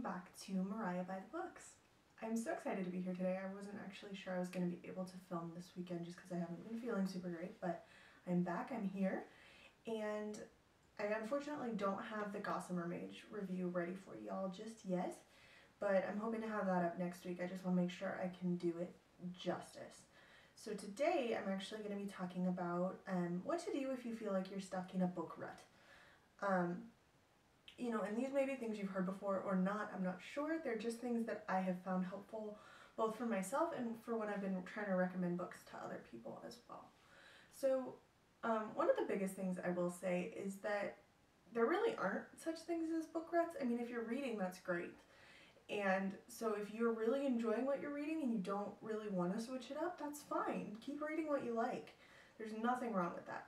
back to Mariah by the Books. I'm so excited to be here today. I wasn't actually sure I was going to be able to film this weekend just because I haven't been feeling super great, but I'm back, I'm here, and I unfortunately don't have the Gossamer Mage review ready for y'all just yet, but I'm hoping to have that up next week. I just want to make sure I can do it justice. So today I'm actually going to be talking about what to do if you feel like you're stuck in a book rut. And these may be things you've heard before or not, I'm not sure. They're just things that I have found helpful both for myself and for when I've been trying to recommend books to other people as well. So one of the biggest things I will say is that there really aren't such things as book ruts. I mean, if you're reading, that's great. And so if you're really enjoying what you're reading and you don't really want to switch it up, that's fine. Keep reading what you like. There's nothing wrong with that.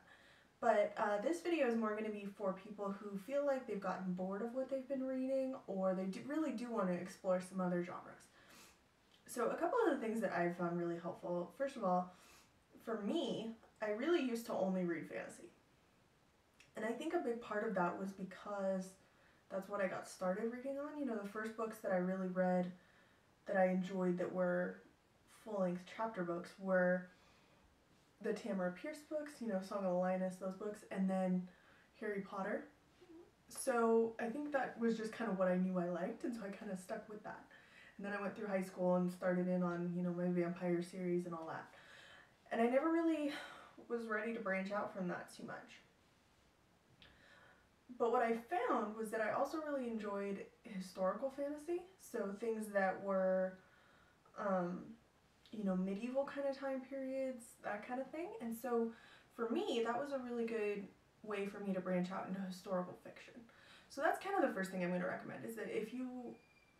But this video is more going to be for people who feel like they've gotten bored of what they've been reading, or they really do want to explore some other genres. So a couple of the things that I've found really helpful. First of all, for me, I really used to only read fantasy. And I think a big part of that was because that's what I got started reading on. You know, the first books that I really read that I enjoyed that were full-length chapter books were the Tamara Pierce books, you know, Song of the Lioness, those books, and then Harry Potter. So I think that was just kind of what I knew I liked, and so I kind of stuck with that. And then I went through high school and started in on, you know, my vampire series and all that. And I never really was ready to branch out from that too much. But what I found was that I also really enjoyed historical fantasy, so things that were medieval kind of time periods, that kind of thing. And so for me, that was a really good way for me to branch out into historical fiction. So that's kind of the first thing I'm going to recommend, is that if you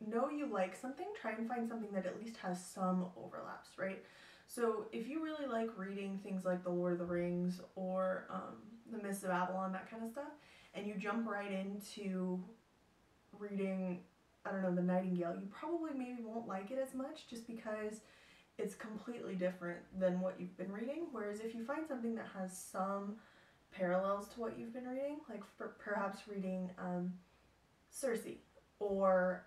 know you like something, try and find something that at least has some overlaps, right? So if you really like reading things like The Lord of the Rings or The Mists of Avalon, that kind of stuff, and you jump right into reading, I don't know, The Nightingale, you probably maybe won't like it as much just because it's completely different than what you've been reading. Whereas if you find something that has some parallels to what you've been reading, like perhaps reading Circe or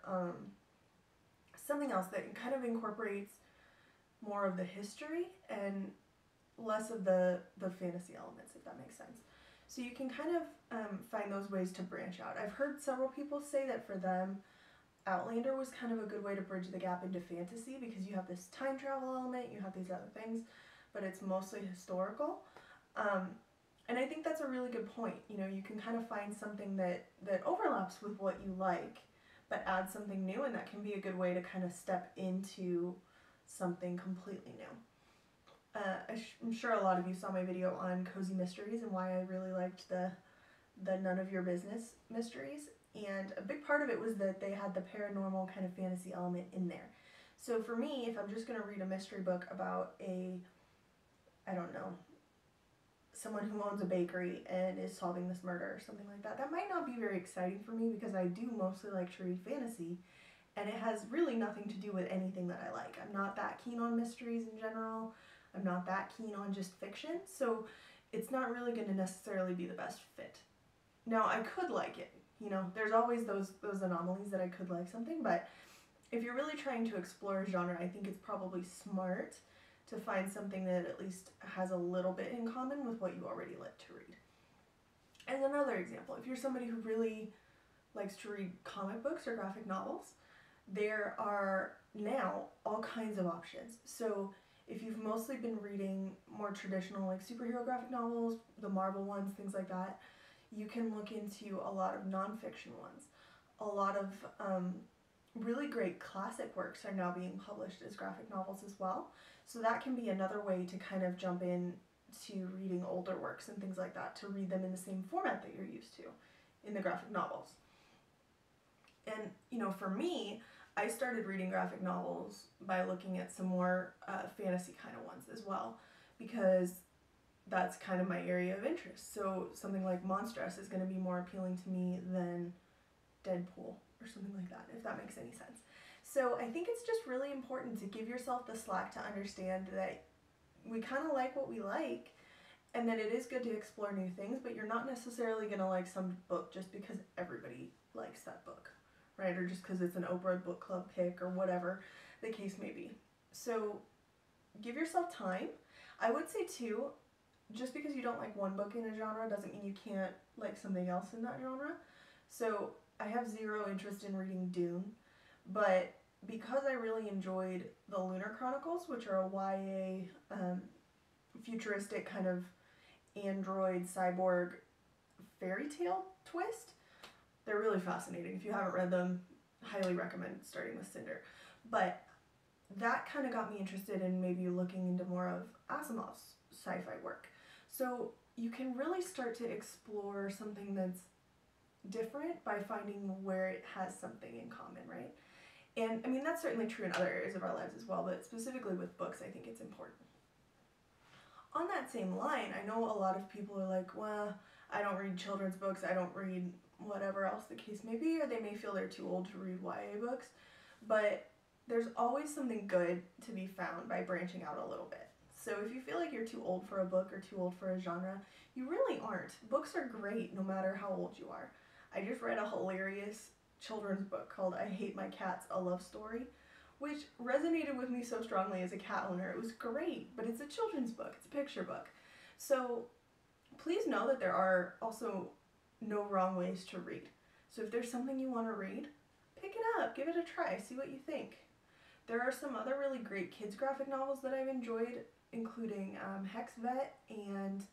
something else that kind of incorporates more of the history and less of the fantasy elements, if that makes sense. So you can kind of find those ways to branch out. I've heard several people say that for them, Outlander was kind of a good way to bridge the gap into fantasy because you have this time travel element, you have these other things, but it's mostly historical. And I think that's a really good point. You know, you can kind of find something that overlaps with what you like, but add something new, and that can be a good way to kind of step into something completely new. I'm sure a lot of you saw my video on cozy mysteries and why I really liked the None of Your Business mysteries. And a big part of it was that they had the paranormal kind of fantasy element in there. So for me, if I'm just going to read a mystery book about someone who owns a bakery and is solving this murder or something like that, that might not be very exciting for me because I do mostly like to read fantasy, and it has really nothing to do with anything that I like. I'm not that keen on mysteries in general. I'm not that keen on just fiction, so it's not really going to necessarily be the best fit. Now, I could like it. You know, there's always those anomalies that I could like something, but if you're really trying to explore a genre, I think it's probably smart to find something that at least has a little bit in common with what you already like to read. And another example, if you're somebody who really likes to read comic books or graphic novels, there are now all kinds of options. So if you've mostly been reading more traditional like superhero graphic novels, the Marvel ones, things like that, you can look into a lot of nonfiction ones. A lot of really great classic works are now being published as graphic novels as well. So that can be another way to kind of jump in to reading older works and things like that, to read them in the same format that you're used to in the graphic novels. And, you know, for me, I started reading graphic novels by looking at some more fantasy kind of ones as well, because that's kind of my area of interest. So something like Monstress is going to be more appealing to me than Deadpool or something like that, if that makes any sense. So I think it's just really important to give yourself the slack to understand that we kind of like what we like, and that it is good to explore new things, but you're not necessarily going to like some book just because everybody likes that book, right? Or just because it's an Oprah book club pick or whatever the case may be. So give yourself time. I would say too, just because you don't like one book in a genre doesn't mean you can't like something else in that genre. So I have zero interest in reading Dune, but because I really enjoyed the Lunar Chronicles, which are a YA futuristic kind of android cyborg fairy tale twist, they're really fascinating. If you haven't read them, highly recommend starting with Cinder. But that kind of got me interested in maybe looking into more of Asimov's sci-fi work. So you can really start to explore something that's different by finding where it has something in common, right? And I mean, that's certainly true in other areas of our lives as well, but specifically with books, I think it's important. On that same line, I know a lot of people are like, well, I don't read children's books, I don't read whatever else the case may be, or they may feel they're too old to read YA books, but there's always something good to be found by branching out a little bit. So if you feel like you're too old for a book or too old for a genre, you really aren't. Books are great no matter how old you are. I just read a hilarious children's book called I Hate My Cats, A Love Story, which resonated with me so strongly as a cat owner. It was great, but it's a children's book, it's a picture book. So please know that there are also no wrong ways to read. So if there's something you want to read, pick it up, give it a try, see what you think. There are some other really great kids graphic novels that I've enjoyed, including Hex Vet and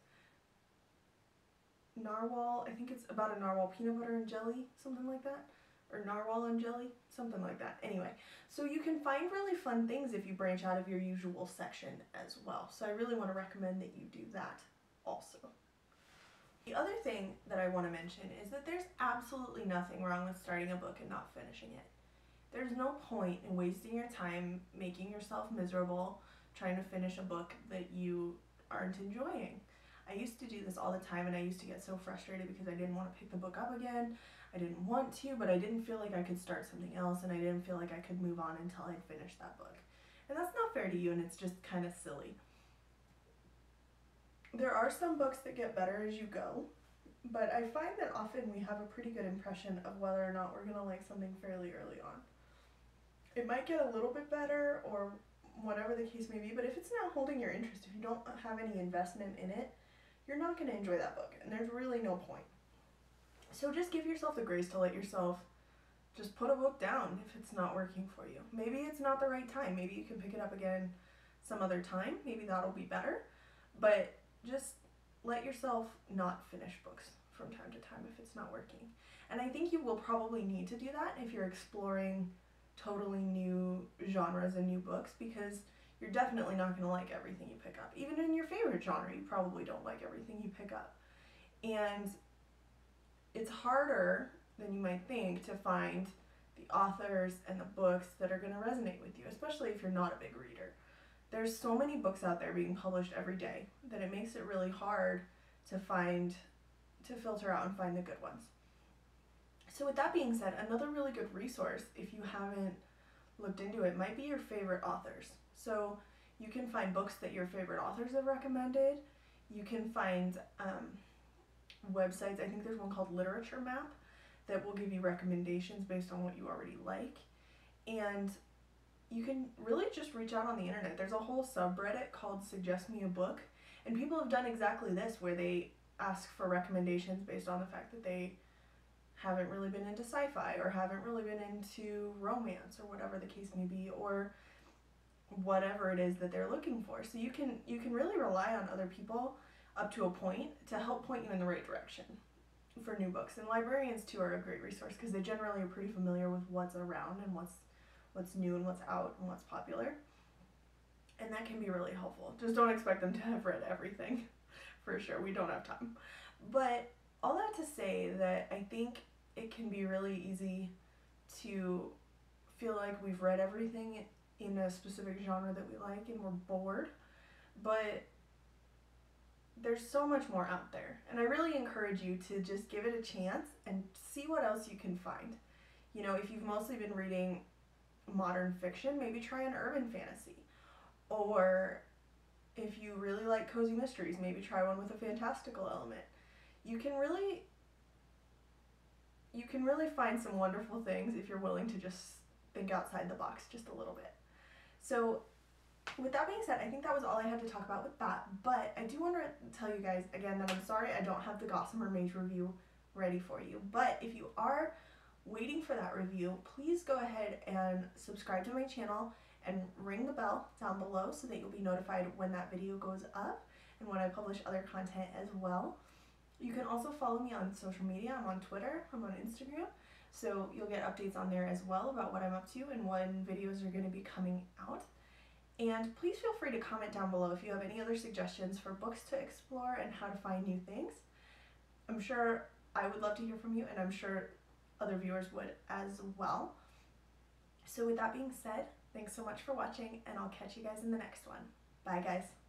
Narwhal. I think it's about a narwhal peanut butter and jelly, something like that. Or narwhal and jelly, something like that. Anyway, so you can find really fun things if you branch out of your usual section as well. So I really want to recommend that you do that also. The other thing that I want to mention is that there's absolutely nothing wrong with starting a book and not finishing it. There's no point in wasting your time making yourself miserable trying to finish a book that you aren't enjoying. I used to do this all the time, and I used to get so frustrated because I didn't want to pick the book up again. I didn't want to, but I didn't feel like I could start something else, and I didn't feel like I could move on until I'd finished that book. And that's not fair to you, and it's just kind of silly. There are some books that get better as you go, but I find that often we have a pretty good impression of whether or not we're going to like something fairly early on. It might get a little bit better or whatever the case may be, but if it's not holding your interest, if you don't have any investment in it, you're not going to enjoy that book, and there's really no point. So just give yourself the grace to let yourself just put a book down if it's not working for you. Maybe it's not the right time. Maybe you can pick it up again some other time. Maybe that'll be better. But just let yourself not finish books from time to time if it's not working. And I think you will probably need to do that if you're exploring totally new genres and new books, because you're definitely not going to like everything you pick up. Even in your favorite genre, you probably don't like everything you pick up. And it's harder than you might think to find the authors and the books that are going to resonate with you, especially if you're not a big reader. There's so many books out there being published every day that it makes it really hard to filter out and find the good ones. So with that being said, another really good resource, if you haven't looked into it, might be your favorite authors. So you can find books that your favorite authors have recommended. You can find websites. I think there's one called Literature Map that will give you recommendations based on what you already like. And you can really just reach out on the internet. There's a whole subreddit called Suggest Me a Book, and people have done exactly this, where they ask for recommendations based on the fact that they haven't really been into sci-fi or haven't really been into romance or whatever the case may be, or whatever it is that they're looking for. So you can really rely on other people up to a point to help point you in the right direction for new books. And librarians too are a great resource because they generally are pretty familiar with what's around and what's new and what's out and what's popular. And that can be really helpful. Just don't expect them to have read everything, for sure. We don't have time. But all that to say that I think it can be really easy to feel like we've read everything in a specific genre that we like and we're bored. But there's so much more out there. And I really encourage you to just give it a chance and see what else you can find. You know, if you've mostly been reading modern fiction, maybe try an urban fantasy. Or if you really like cozy mysteries, maybe try one with a fantastical element. You can really you can really find some wonderful things if you're willing to just think outside the box just a little bit. So with that being said, I think that was all I had to talk about with that, but I do want to tell you guys again that I'm sorry I don't have the Gossamer Mage review ready for you, but if you are waiting for that review, please go ahead and subscribe to my channel and ring the bell down below so that you'll be notified when that video goes up and when I publish other content as well. You can also follow me on social media. I'm on Twitter, I'm on Instagram, so you'll get updates on there as well about what I'm up to and when videos are going to be coming out. And please feel free to comment down below if you have any other suggestions for books to explore and how to find new things. I'm sure I would love to hear from you, and I'm sure other viewers would as well. So with that being said, thanks so much for watching, and I'll catch you guys in the next one. Bye guys.